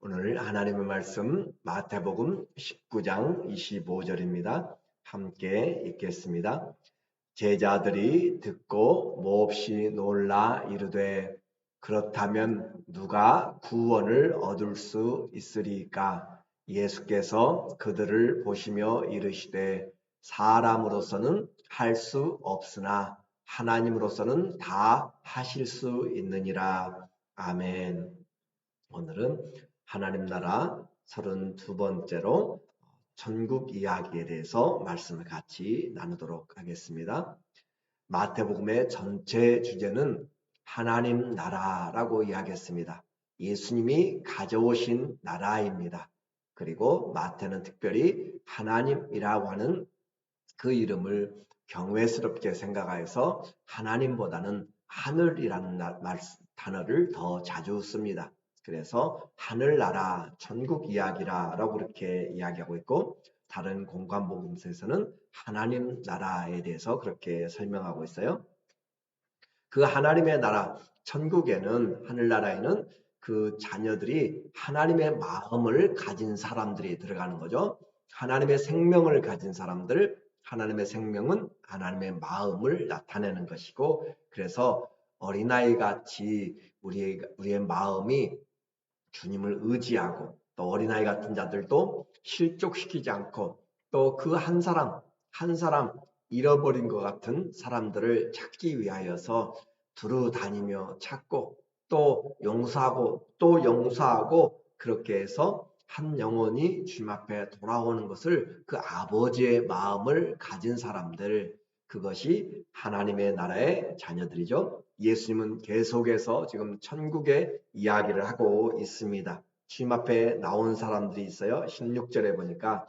오늘 하나님의 말씀 마태복음 19장 25절입니다. 함께 읽겠습니다. 제자들이 듣고 몹시 놀라 이르되 그렇다면 누가 구원을 얻을 수 있으리까? 예수께서 그들을 보시며 이르시되 사람으로서는 할 수 없으나 하나님으로서는 다 하실 수 있느니라. 아멘. 오늘은 하나님 나라 32번째로 천국 이야기에 대해서 말씀을 같이 나누도록 하겠습니다. 마태복음의 전체 주제는 하나님 나라라고 이야기했습니다. 예수님이 가져오신 나라입니다. 그리고 마태는 특별히 하나님이라고 하는 그 이름을 경외스럽게 생각하여서 하나님보다는 하늘이라는 단어를 더 자주 씁니다. 그래서 하늘나라, 천국 이야기라고 그렇게 이야기하고 있고, 다른 공관복음서에서는 하나님 나라에 대해서 그렇게 설명하고 있어요. 그 하나님의 나라, 천국에는, 하늘나라에는 그 자녀들이 하나님의 마음을 가진 사람들이 들어가는 거죠. 하나님의 생명을 가진 사람들, 하나님의 생명은 하나님의 마음을 나타내는 것이고, 그래서 어린아이 같이 우리의 마음이 주님을 의지하고, 또 어린아이 같은 자들도 실족시키지 않고, 또 그 한 사람 잃어버린 것 같은 사람들을 찾기 위하여서 두루 다니며 찾고, 또 용서하고 또 용서하고, 그렇게 해서 한 영혼이 주님 앞에 돌아오는 것을, 그 아버지의 마음을 가진 사람들, 그것이 하나님의 나라의 자녀들이죠. 예수님은 계속해서 지금 천국의 이야기를 하고 있습니다. 주님 앞에 나온 사람들이 있어요. 16절에 보니까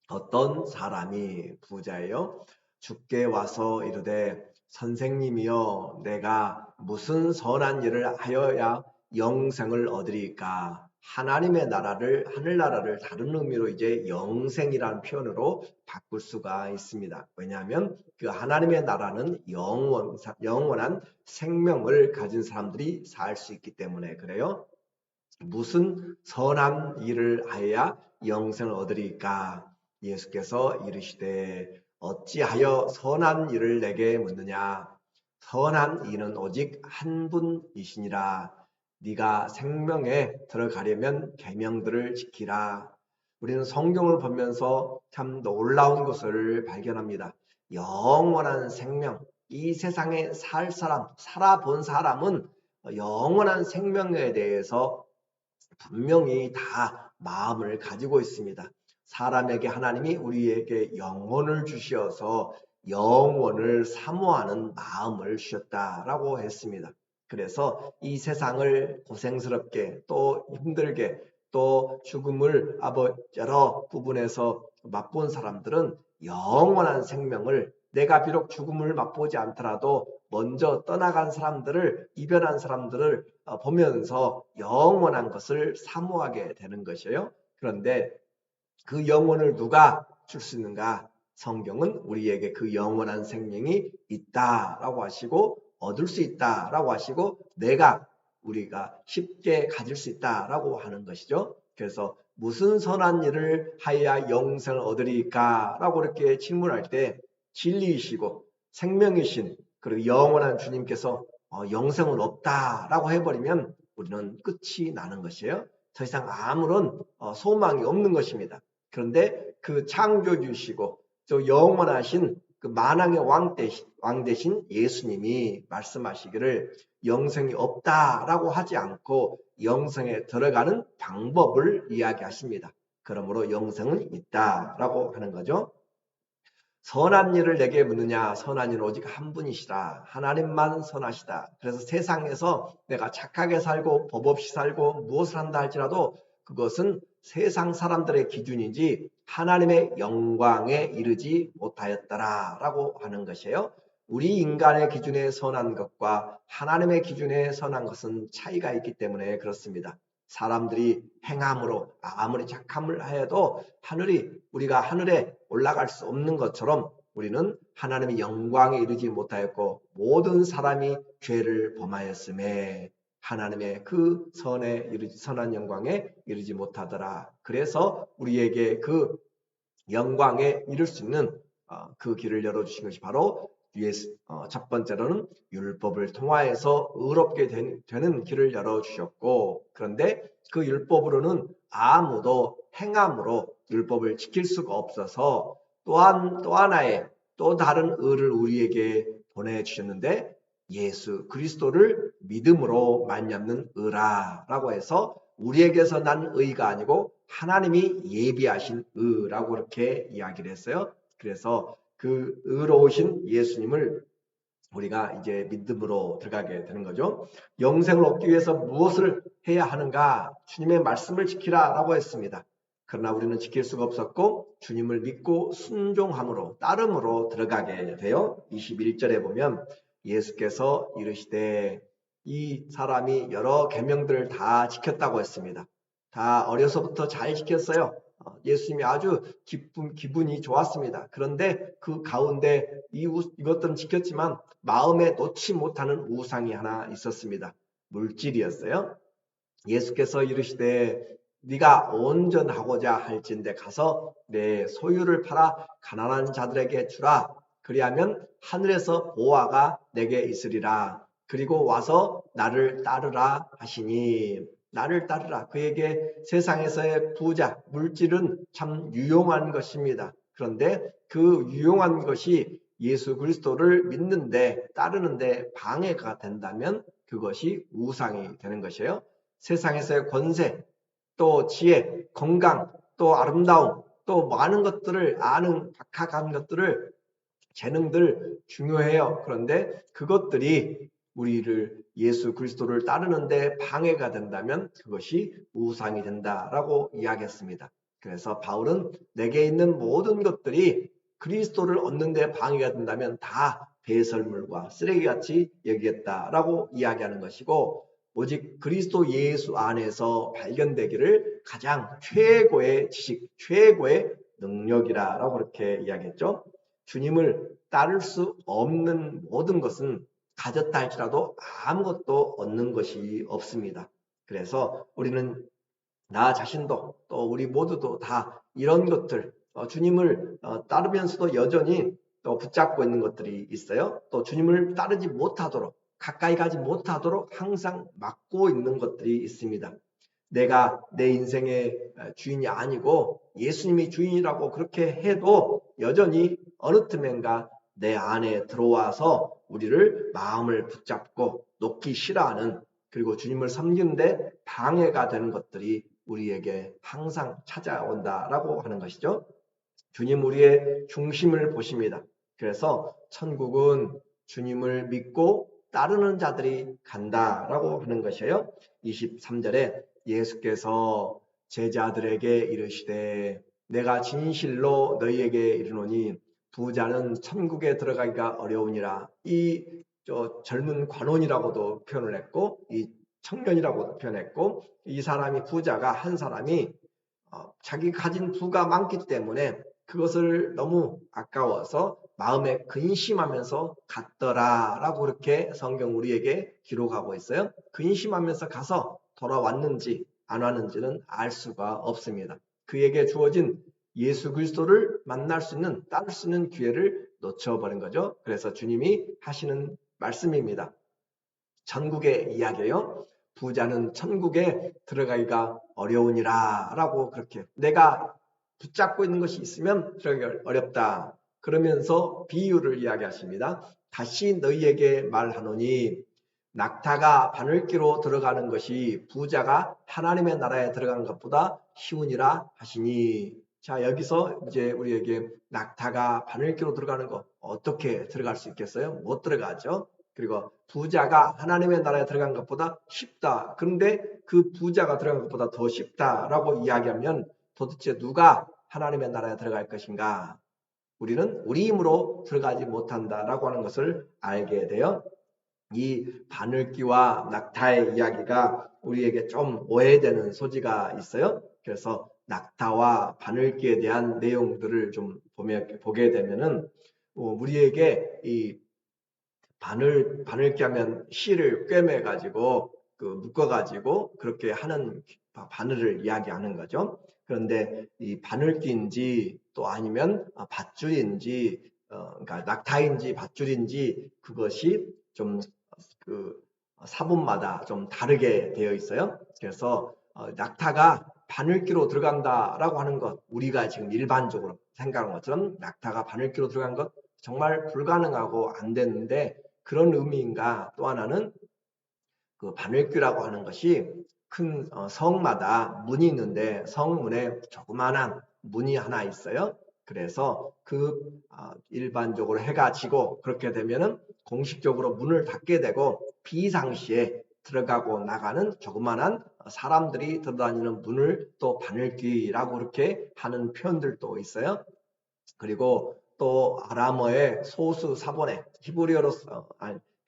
어떤 사람이 부자예요. 주께 와서 이르되 선생님이여, 내가 무슨 선한 일을 하여야 영생을 얻으리까? 하나님의 나라를, 하늘나라를 다른 의미로 이제 영생이라는 표현으로 바꿀 수가 있습니다. 왜냐하면 그 하나님의 나라는 영원한 생명을 가진 사람들이 살 수 있기 때문에 그래요. 무슨 선한 일을 하여야 영생을 얻으리까? 예수께서 이르시되 어찌하여 선한 일을 내게 묻느냐? 선한 이는 오직 한 분이시니라. 네가 생명에 들어가려면 계명들을 지키라. 우리는 성경을 보면서 참 놀라운 것을 발견합니다. 영원한 생명, 이 세상에 살아본 사람은 영원한 생명에 대해서 분명히 다 마음을 가지고 있습니다. 사람에게 하나님이 우리에게 영혼을 주셔서 영혼을 사모하는 마음을 주셨다라고 했습니다. 그래서 이 세상을 고생스럽게 또 힘들게 또 죽음을 여러 부분에서 맛본 사람들은 영원한 생명을, 내가 비록 죽음을 맛보지 않더라도 먼저 떠나간 사람들을, 이별한 사람들을 보면서 영원한 것을 사모하게 되는 것이에요. 그런데 그 영혼을 누가 줄 수 있는가? 성경은 우리에게 그 영원한 생명이 있다라고 하시고, 얻을 수 있다라고 하시고, 우리가 쉽게 가질 수 있다라고 하는 것이죠. 그래서 무슨 선한 일을 하여야 영생을 얻으리까? 라고 이렇게 질문할 때, 진리이시고 생명이신 그리고 영원한 주님께서 영생은 없다라고 해버리면 우리는 끝이 나는 것이에요. 더 이상 아무런 소망이 없는 것입니다. 그런데 그 창조주시고 또 영원하신 그 만왕의 왕 대신 예수님이 말씀하시기를 영생이 없다라고 하지 않고 영생에 들어가는 방법을 이야기하십니다. 그러므로 영생은 있다라고 하는 거죠. 선한 일을 내게 묻느냐? 선한 일은 오직 한 분이시라. 하나님만 선하시다. 그래서 세상에서 내가 착하게 살고 법 없이 살고 무엇을 한다 할지라도 그것은 세상 사람들의 기준이지 하나님의 영광에 이르지 못하였더라라고 하는 것이에요. 우리 인간의 기준에 선한 것과 하나님의 기준에 선한 것은 차이가 있기 때문에 그렇습니다. 사람들이 행함으로 아무리 착함을 해도 우리가 하늘에 올라갈 수 없는 것처럼 우리는 하나님의 영광에 이르지 못하였고 모든 사람이 죄를 범하였음에 하나님의 그 선한 영광에 이르지 못하더라. 그래서 우리에게 그 영광에 이를 수 있는 그 길을 열어주신 것이 바로 첫 번째로는 율법을 통하여서 의롭게 되는 길을 열어주셨고, 그런데 그 율법으로는 아무도 행함으로 율법을 지킬 수가 없어서 또 하나의 또 다른 의를 우리에게 보내주셨는데, 예수 그리스도를 믿음으로 말미암는 의라라고 해서 우리에게서 난 의가 아니고 하나님이 예비하신 의라고 그렇게 이야기를 했어요. 그래서 그 의로우신 예수님을 우리가 이제 믿음으로 들어가게 되는 거죠. 영생을 얻기 위해서 무엇을 해야 하는가? 주님의 말씀을 지키라 라고 했습니다. 그러나 우리는 지킬 수가 없었고 주님을 믿고 순종함으로 따름으로 들어가게 돼요. 21절에 보면 예수께서 이르시되, 이 사람이 여러 계명들을 다 지켰다고 했습니다. 다 어려서부터 잘 지켰어요. 예수님이 아주 기분이 좋았습니다. 그런데 그 가운데 이것들은 지켰지만 마음에 놓지 못하는 우상이 하나 있었습니다. 물질이었어요. 예수께서 이르시되, 네가 온전하고자 할진대 가서 내 소유를 팔아 가난한 자들에게 주라. 그리하면 하늘에서 보화가 내게 있으리라. 그리고 와서 나를 따르라 하시니, 나를 따르라. 그에게 세상에서의 부자, 물질은 참 유용한 것입니다. 그런데 그 유용한 것이 예수 그리스도를 믿는데 따르는데 방해가 된다면 그것이 우상이 되는 것이에요. 세상에서의 권세, 또 지혜, 건강, 또 아름다움, 또 많은 것들을 아는 박학한 것들을, 재능들 중요해요. 그런데 그것들이 우리를 예수 그리스도를 따르는데 방해가 된다면 그것이 우상이 된다라고 이야기했습니다. 그래서 바울은 내게 있는 모든 것들이 그리스도를 얻는 데 방해가 된다면 다 배설물과 쓰레기같이 여기겠다라고 이야기하는 것이고, 오직 그리스도 예수 안에서 발견되기를 가장 최고의 지식, 최고의 능력이라고 그렇게 이야기했죠. 주님을 따를 수 없는 모든 것은 가졌다 할지라도 아무것도 얻는 것이 없습니다. 그래서 우리는 나 자신도 또 우리 모두도 다 이런 것들, 주님을 따르면서도 여전히 또 붙잡고 있는 것들이 있어요. 또 주님을 따르지 못하도록, 가까이 가지 못하도록 항상 막고 있는 것들이 있습니다. 내가 내 인생의 주인이 아니고 예수님이 주인이라고 그렇게 해도 여전히 어느 틈엔가 내 안에 들어와서 우리를 마음을 붙잡고 놓기 싫어하는, 그리고 주님을 섬기는데 방해가 되는 것들이 우리에게 항상 찾아온다라고 하는 것이죠. 주님 우리의 중심을 보십니다. 그래서 천국은 주님을 믿고 따르는 자들이 간다라고 하는 것이에요. 23절에 예수께서 제자들에게 이르시되, 내가 진실로 너희에게 이르노니 부자는 천국에 들어가기가 어려우니라. 이 젊은 관원이라고도 표현을 했고, 이 청년이라고도 표현했고, 이 사람이, 부자가 한 사람이 자기 가진 부가 많기 때문에 그것을 너무 아까워서 마음에 근심하면서 갔더라라고 그렇게 성경 우리에게 기록하고 있어요. 근심하면서 가서 돌아왔는지 안 왔는지는 알 수가 없습니다. 그에게 주어진 예수 그리스도를 만날 수 있는, 따를 수 있는 기회를 놓쳐버린 거죠. 그래서 주님이 하시는 말씀입니다. 천국의 이야기예요. 부자는 천국에 들어가기가 어려우니라 라고, 그렇게 내가 붙잡고 있는 것이 있으면 들어가기 어렵다 그러면서 비유를 이야기하십니다. 다시 너희에게 말하노니 낙타가 바늘기로 들어가는 것이 부자가 하나님의 나라에 들어가는 것보다 쉬우니라 하시니. 자, 여기서 이제 우리에게 낙타가 바늘기로 들어가는 거, 어떻게 들어갈 수 있겠어요? 못 들어가죠. 그리고 부자가 하나님의 나라에 들어간 것보다 쉽다. 그런데 그 부자가 들어간 것보다 더 쉽다라고 이야기하면 도대체 누가 하나님의 나라에 들어갈 것인가? 우리는 우리 힘으로 들어가지 못한다라고 하는 것을 알게 돼요. 이 바늘기와 낙타의 이야기가 우리에게 좀 오해되는 소지가 있어요. 그래서 낙타와 바늘기에 대한 내용들을 좀 보게 되면은 우리에게 이 바늘기 하면 실을 꿰매 가지고 묶어가지고 그렇게 하는 바늘을 이야기하는 거죠. 그런데 이 바늘귀인지 또 아니면 밧줄인지 그러니까 낙타인지 밧줄인지 그것이 좀 사본마다 좀 다르게 되어 있어요. 그래서 낙타가 바늘귀로 들어간다라고 하는 것, 우리가 지금 일반적으로 생각하는 것처럼 낙타가 바늘귀로 들어간 것 정말 불가능하고 안 되는데 그런 의미인가? 또 하나는 그 바늘귀라고 하는 것이 큰 성마다 문이 있는데 성문에 조그마한 문이 하나 있어요. 그래서 일반적으로 해가 지고 그렇게 되면은 공식적으로 문을 닫게 되고 비상시에 들어가고 나가는 조그마한 사람들이 들어다니는 문을 또 바늘귀라고 그렇게 하는 표현들도 있어요. 그리고 또 아람어의 소수 사본에 히브리어로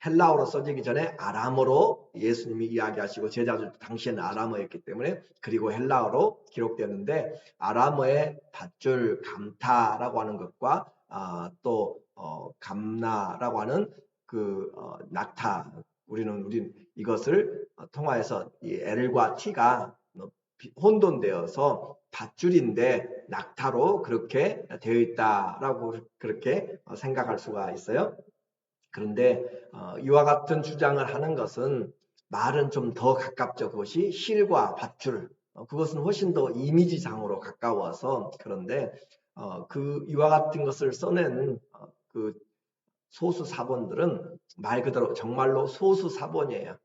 헬라어로 써지기 전에 아람어로 예수님이 이야기하시고 제자들 당시에는 아람어였기 때문에 그리고 헬라어로 기록되는데 아람어의 밧줄 감타라고 하는 것과 또 감나라고 하는 낙타 우리는 이것을 통하여서 이 L과 T가 혼돈되어서 밧줄인데 낙타로 그렇게 되어 있다라고 그렇게 생각할 수가 있어요. 그런데 이와 같은 주장을 하는 것은 말은 좀 더 가깝죠. 그것이 실과 밧줄 그것은 훨씬 더 이미지상으로 가까워서 그런데 이와 같은 것을 써낸 그 소수 사본들은 말 그대로 정말로 소수 사본이에요.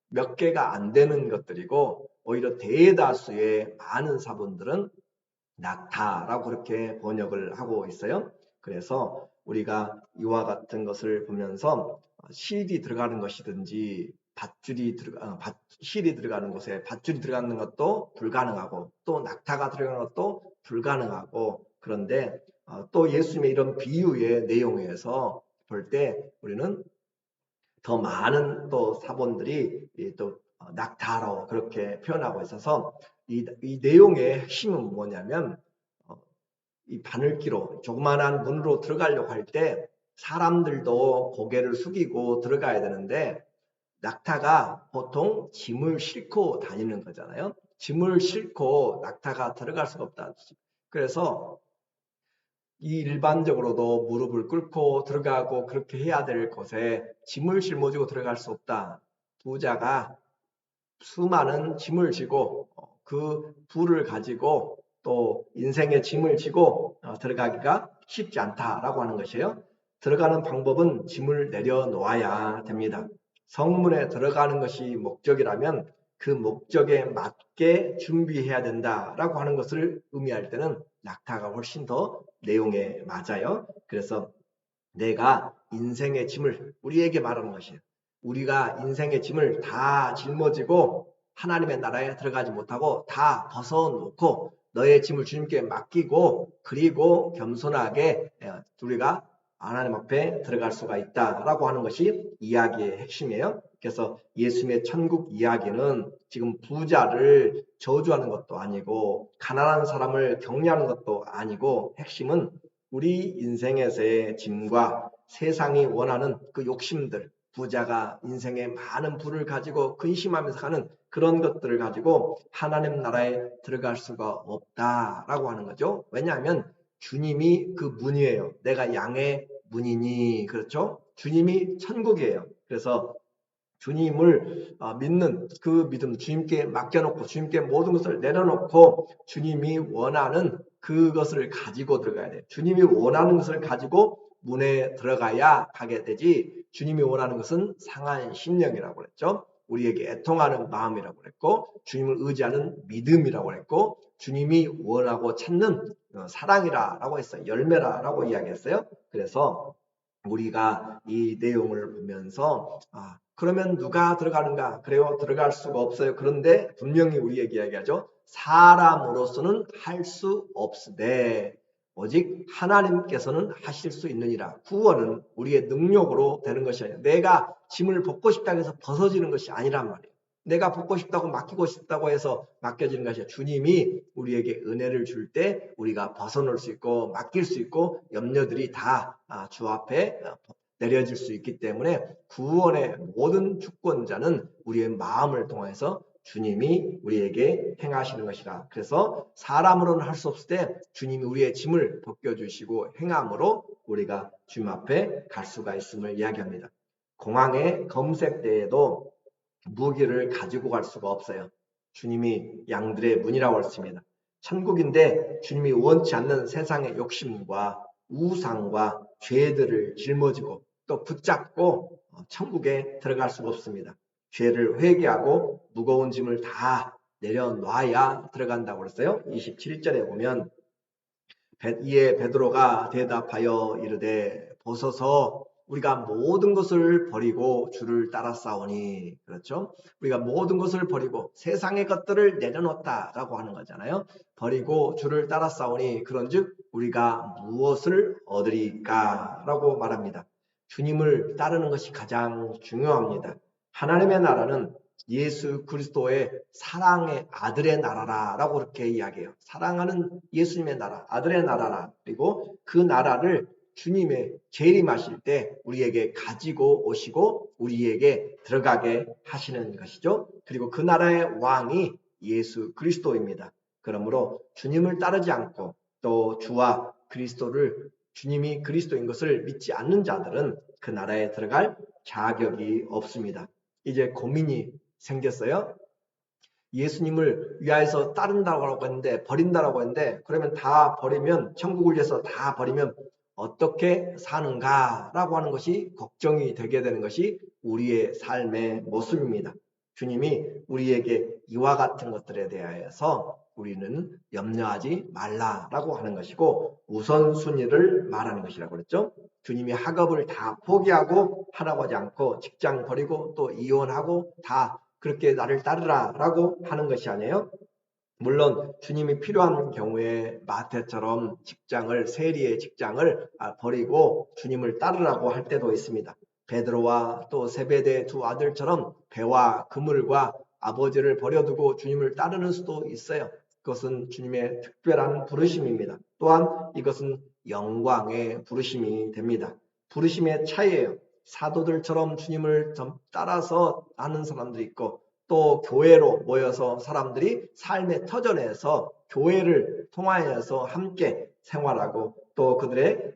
몇 개가 안 되는 것들이고 오히려 대다수의 많은 사본들은 낙타라고 그렇게 번역을 하고 있어요. 그래서 우리가 이와 같은 것을 보면서 실이 들어가는 것이든지 실이 들어가는 곳에 밧줄이 들어가는 것도 불가능하고 또 낙타가 들어가는 것도 불가능하고 그런데 또 예수님의 이런 비유의 내용에서 볼 때 우리는 더 많은 또 사본들이 또 낙타로 그렇게 표현하고 있어서 이 내용의 핵심은 뭐냐면 이 바늘귀로 조그만한 문으로 들어가려고 할 때 사람들도 고개를 숙이고 들어가야 되는데 낙타가 보통 짐을 싣고 다니는 거잖아요. 짐을 싣고 낙타가 들어갈 수가 없다. 그래서 일반적으로도 무릎을 꿇고 들어가고 그렇게 해야 될 곳에 짐을 짊어지고 들어갈 수 없다. 부자가 수많은 짐을 지고 그 부를 가지고 또 인생의 짐을 지고 들어가기가 쉽지 않다라고 하는 것이에요. 들어가는 방법은 짐을 내려놓아야 됩니다. 성문에 들어가는 것이 목적이라면 그 목적에 맞게 준비해야 된다라고 하는 것을 의미할 때는 낙타가 훨씬 더 내용에 맞아요. 그래서 내가 인생의 짐을 우리에게 말하는 것이에요. 우리가 인생의 짐을 다 짊어지고 하나님의 나라에 들어가지 못하고 다 벗어놓고 너의 짐을 주님께 맡기고 그리고 겸손하게 우리가 하나님 앞에 들어갈 수가 있다라고 하는 것이 이야기의 핵심이에요. 그래서 예수님의 천국 이야기는 지금 부자를 저주하는 것도 아니고 가난한 사람을 격려하는 것도 아니고 핵심은 우리 인생에서의 짐과 세상이 원하는 그 욕심들, 부자가 인생에 많은 부를 가지고 근심하면서 가는 그런 것들을 가지고 하나님 나라에 들어갈 수가 없다라고 하는 거죠. 왜냐하면 주님이 그 문이에요. 내가 양의 문이니 그렇죠? 주님이 천국이에요. 그래서 주님을 믿는 그 믿음, 주님께 맡겨놓고 주님께 모든 것을 내려놓고 주님이 원하는 그것을 가지고 들어가야 돼요. 주님이 원하는 것을 가지고 문에 들어가야 가게 되지 주님이 원하는 것은 상한 심령이라고 그랬죠. 우리에게 애통하는 마음이라고 그랬고 주님을 의지하는 믿음이라고 그랬고 주님이 원하고 찾는 사랑이라고 했어요. 열매라고 이야기했어요. 그래서 우리가 이 내용을 보면서 그러면 누가 들어가는가? 그래요. 들어갈 수가 없어요. 그런데 분명히 우리에게 이야기하죠. 사람으로서는 할 수 없으되 오직 하나님께서는 하실 수 있느니라. 구원은 우리의 능력으로 되는 것이 아니라 내가 짐을 벗고 싶다고 해서 벗어지는 것이 아니란 말이에요. 내가 벗고 싶다고 맡기고 싶다고 해서 맡겨지는 것이 아니라 주님이 우리에게 은혜를 줄 때 우리가 벗어놓을 수 있고 맡길 수 있고 염려들이 다 주 앞에 내려질 수 있기 때문에 구원의 모든 주권자는 우리의 마음을 통해서 주님이 우리에게 행하시는 것이라. 그래서 사람으로는 할 수 없을 때 주님이 우리의 짐을 벗겨주시고 행함으로 우리가 주님 앞에 갈 수가 있음을 이야기합니다. 공항의 검색대에도 무기를 가지고 갈 수가 없어요. 주님이 양들의 문이라고 했습니다. 천국인데 주님이 원치 않는 세상의 욕심과 우상과 죄들을 짊어지고 또 붙잡고 천국에 들어갈 수가 없습니다. 죄를 회개하고 무거운 짐을 다 내려놔야 들어간다고 그랬어요. 27절에 보면 이에 베드로가 대답하여 이르되 보소서 우리가 모든 것을 버리고 주를 따랐사오니. 그렇죠? 우리가 모든 것을 버리고 세상의 것들을 내려놓았다라고 하는 거잖아요. 버리고 주를 따랐사오니 그런즉 우리가 무엇을 얻으리까? 라고 말합니다. 주님을 따르는 것이 가장 중요합니다. 하나님의 나라는 예수 그리스도의 사랑의 아들의 나라라고 그렇게 이야기해요. 사랑하는 예수님의 나라, 아들의 나라라. 그리고 그 나라를 주님의 재림하실 때 우리에게 가지고 오시고 우리에게 들어가게 하시는 것이죠. 그리고 그 나라의 왕이 예수 그리스도입니다. 그러므로 주님을 따르지 않고 또 주와 그리스도를 주님이 그리스도인 것을 믿지 않는 자들은 그 나라에 들어갈 자격이 없습니다. 이제 고민이 생겼어요. 예수님을 위하여서 따른다고 했는데 버린다라고 했는데 그러면 다 버리면 천국을 위해서 다 버리면 어떻게 사는가라고 하는 것이 걱정이 되게 되는 것이 우리의 삶의 모습입니다. 주님이 우리에게 이와 같은 것들에 대하여서 우리는 염려하지 말라라고 하는 것이고 우선순위를 말하는 것이라고 그랬죠. 주님이 학업을 다 포기하고 하라고 하지 않고 직장 버리고 또 이혼하고 다 그렇게 나를 따르라 라고 하는 것이 아니에요. 물론 주님이 필요한 경우에 마태처럼 세리의 직장을 버리고 주님을 따르라고 할 때도 있습니다. 베드로와 또 세베대 두 아들처럼 배와 그물과 아버지를 버려두고 주님을 따르는 수도 있어요. 그것은 주님의 특별한 부르심입니다. 또한 이것은 영광의 부르심이 됩니다. 부르심의 차이예요. 사도들처럼 주님을 따라서 하는 사람들이 있고 또 교회로 모여서 사람들이 삶의 터전에서 교회를 통하여서 함께 생활하고 또 그들의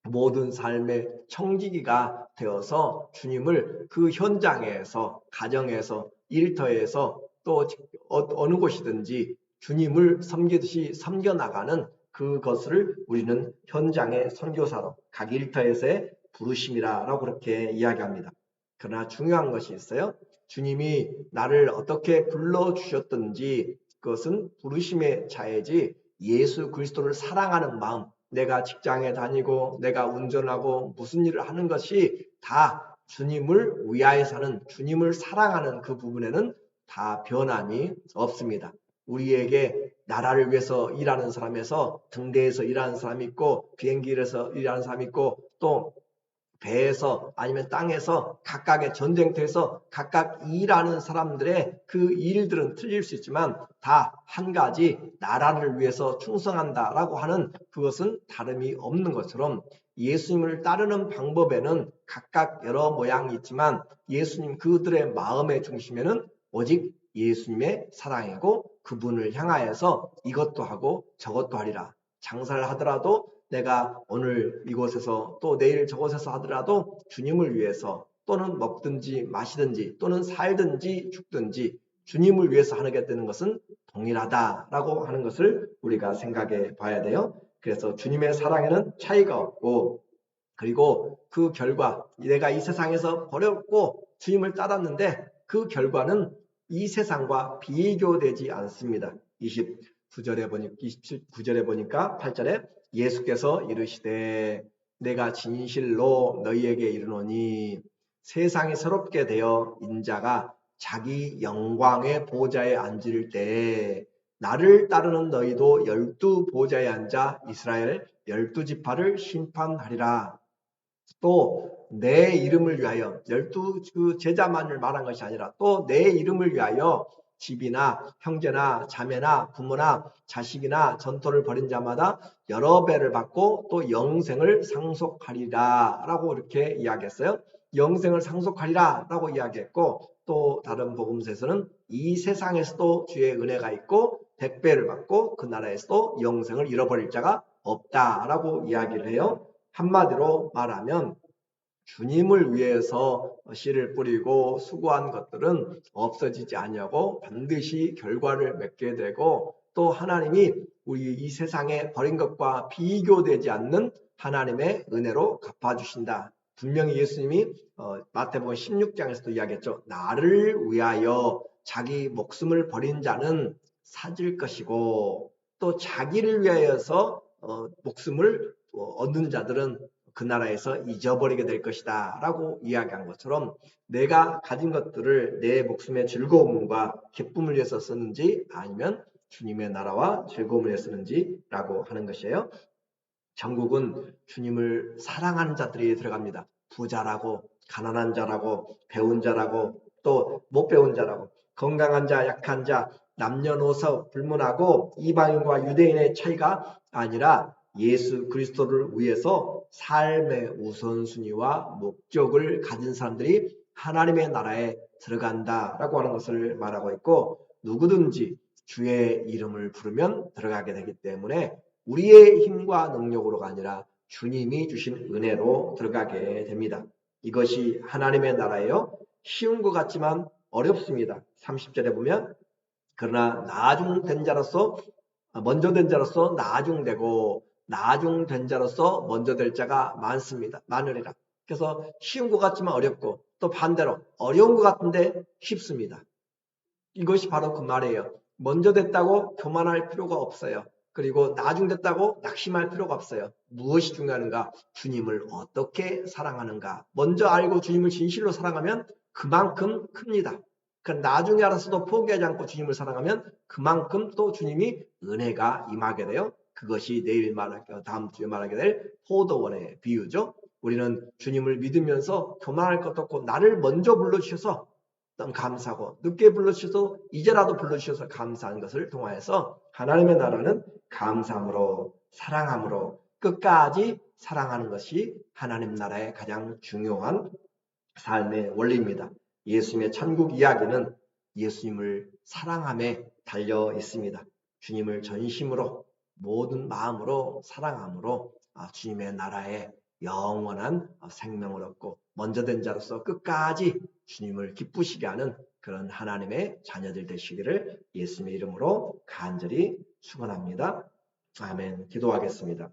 모든 삶의 청지기가 되어서 주님을 그 현장에서 가정에서 일터에서 또 어느 곳이든지 주님을 섬기듯이 섬겨나가는 그것을 우리는 현장의 선교사로 각 일터에서의 부르심이라고 그렇게 이야기합니다. 그러나 중요한 것이 있어요. 주님이 나를 어떻게 불러주셨든지 그것은 부르심의 차이지 예수 그리스도를 사랑하는 마음, 내가 직장에 다니고 내가 운전하고 무슨 일을 하는 것이 다 주님을 위하여 사는 주님을 사랑하는 그 부분에는 다 변함이 없습니다. 우리에게 나라를 위해서 일하는 사람에서 등대에서 일하는 사람이 있고 비행기에서 일하는 사람이 있고 또 배에서 아니면 땅에서 각각의 전쟁터에서 각각 일하는 사람들의 그 일들은 틀릴 수 있지만 다 한 가지 나라를 위해서 충성한다라고 하는 그것은 다름이 없는 것처럼 예수님을 따르는 방법에는 각각 여러 모양이 있지만 예수님 그들의 마음의 중심에는 오직 예수님의 사랑이고 그분을 향하여서 이것도 하고 저것도 하리라. 장사를 하더라도 내가 오늘 이곳에서 또 내일 저곳에서 하더라도 주님을 위해서 또는 먹든지 마시든지 또는 살든지 죽든지 주님을 위해서 하게 되는 것은 동일하다라고 하는 것을 우리가 생각해 봐야 돼요. 그래서 주님의 사랑에는 차이가 없고 그리고 그 결과 내가 이 세상에서 버렸고 주님을 따랐는데 그 결과는 이 세상과 비교되지 않습니다. 29절에 보니까 8절에 예수께서 이르시되 내가 진실로 너희에게 이르노니 세상이 새롭게 되어 인자가 자기 영광의 보좌에 앉을 때에 나를 따르는 너희도 12 보좌에 앉아 이스라엘 12지파를 심판하리라. 또 내 이름을 위하여 12 제자만을 말한 것이 아니라 또 내 이름을 위하여 집이나 형제나 자매나 부모나 자식이나 전토를 벌인 자마다 여러 배를 받고 또 영생을 상속하리라 라고 이렇게 이야기했어요. 영생을 상속하리라 라고 이야기했고, 또 다른 복음서에서는 이 세상에서도 주의 은혜가 있고 100배를 받고 그 나라에서도 영생을 잃어버릴 자가 없다라고 이야기를 해요. 한마디로 말하면 주님을 위해서 씨를 뿌리고 수고한 것들은 없어지지 아니하고 반드시 결과를 맺게 되고, 또 하나님이 우리 이 세상에 버린 것과 비교되지 않는 하나님의 은혜로 갚아주신다. 분명히 예수님이 마태복음 16장에서도 이야기했죠. 나를 위하여 자기 목숨을 버린 자는 사질 것이고, 또 자기를 위하여서 목숨을 얻는 자들은 그 나라에서 잊어버리게 될 것이다 라고 이야기한 것처럼, 내가 가진 것들을 내 목숨의 즐거움과 기쁨을 위해서 쓰는지 아니면 주님의 나라와 즐거움을 위해서 쓰는지 라고 하는 것이에요. 천국은 주님을 사랑하는 자들이 들어갑니다. 부자라고 가난한 자라고 배운 자라고 또 못 배운 자라고, 건강한 자 약한 자, 남녀노소 불문하고 이방인과 유대인의 차이가 아니라 예수 그리스도를 위해서 삶의 우선순위와 목적을 가진 사람들이 하나님의 나라에 들어간다라고 하는 것을 말하고 있고, 누구든지 주의 이름을 부르면 들어가게 되기 때문에 우리의 힘과 능력으로가 아니라 주님이 주신 은혜로 들어가게 됩니다. 이것이 하나님의 나라예요. 쉬운 것 같지만 어렵습니다. 30절에 보면 그러나 나중된 자로서 먼저 된 자로서 나중되고 나중된 자로서 먼저 될 자가 많습니다. 많으리라. 그래서 쉬운 것 같지만 어렵고, 또 반대로 어려운 것 같은데 쉽습니다. 이것이 바로 그 말이에요. 먼저 됐다고 교만할 필요가 없어요. 그리고 나중 됐다고 낙심할 필요가 없어요. 무엇이 중요한가? 주님을 어떻게 사랑하는가? 먼저 알고 주님을 진실로 사랑하면 그만큼 큽니다. 나중에 알아서도 포기하지 않고 주님을 사랑하면 그만큼 또 주님이 은혜가 임하게 돼요. 그것이 내일 다음 주에 말하게 될 포도원의 비유죠. 우리는 주님을 믿으면서 교만할 것도 없고 나를 먼저 불러주셔서 너무 감사하고, 늦게 불러주셔서 이제라도 불러주셔서 감사한 것을 통하여서 하나님의 나라는 감사함으로 사랑함으로 끝까지 사랑하는 것이 하나님 나라의 가장 중요한 삶의 원리입니다. 예수님의 천국 이야기는 예수님을 사랑함에 달려 있습니다. 주님을 전심으로 모든 마음으로 사랑함으로 주님의 나라에 영원한 생명을 얻고 먼저 된 자로서 끝까지 주님을 기쁘시게 하는 그런 하나님의 자녀들 되시기를 예수님의 이름으로 간절히 축원합니다. 아멘. 기도하겠습니다.